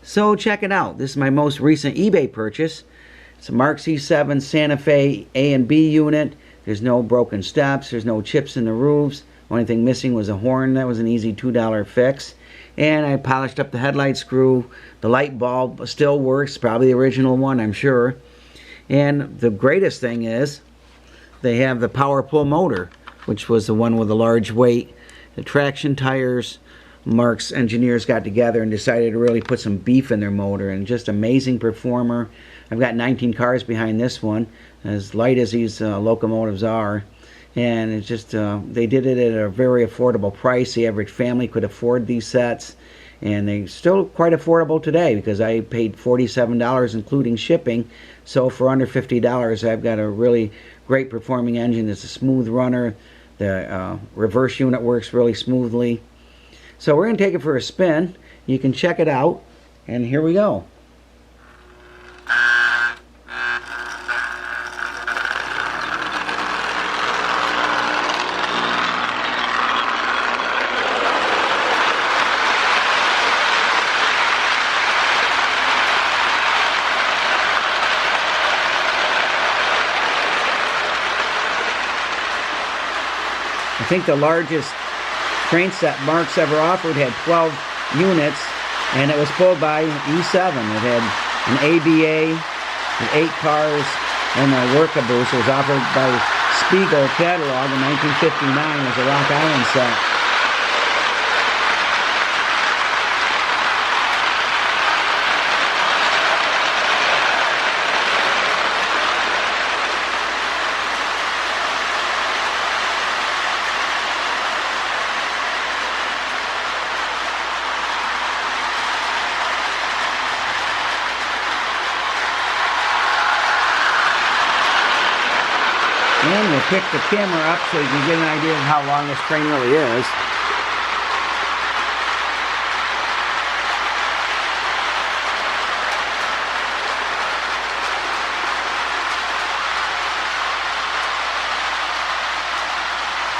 So check it out. This is my most recent eBay purchase. It's a Marx E7 Santa Fe A and B unit. There's no broken steps. There's no chips in the roofs. Only thing missing was a horn. That was an easy $2 fix. And I polished up the headlight screw. The light bulb still works. Probably the original one, I'm sure. And the greatest thing is they have the power pull motor, which was the one with the large weight. The traction tires. Marx engineers got together and decided to really put some beef in their motor, and just amazing performer. I've got 19 cars behind this one, as light as these locomotives are, and it's just they did it at a very affordable price. The average family could afford these sets, and they're still quite affordable today because I paid $47 including shipping. So for under $50 I've got a really great performing engine. It's a smooth runner. The reverse unit works really smoothly. So we're going to take it for a spin. You can check it out, and here we go. I think the largest train set Marx ever offered had 12 units, and it was pulled by E7. It had an ABA, 8 cars, and a work caboose. It was offered by Spiegel catalog in 1959 as a Rock Island set. And we'll pick the camera up so you can get an idea of how long this train really is.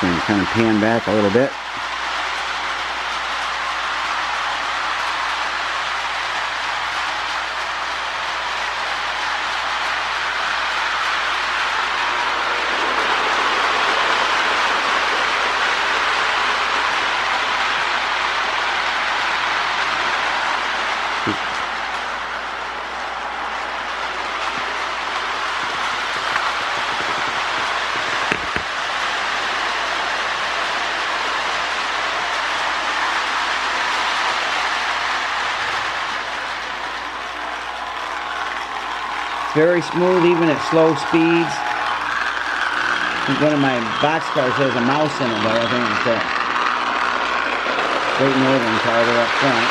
And kind of pan back a little bit. Very smooth, even at slow speeds. I think one of my boxcars has a mouse in it, but I think it's that Great Northern car there up front.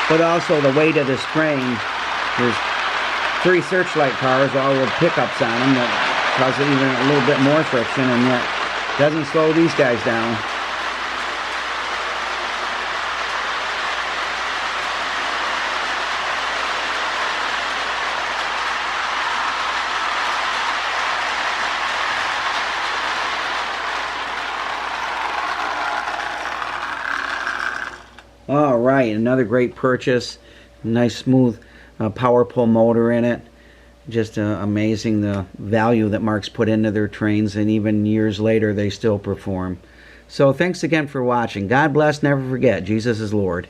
But also the weight of this train. There's 3 Searchlight cars, all with pickups on them, that cause even a little bit more friction, and yet doesn't slow these guys down. Alright, another great purchase. Nice smooth power pull motor in it. Just amazing the value that Marx put into their trains, and even years later they still perform. So thanks again for watching. God bless, never forget, Jesus is Lord.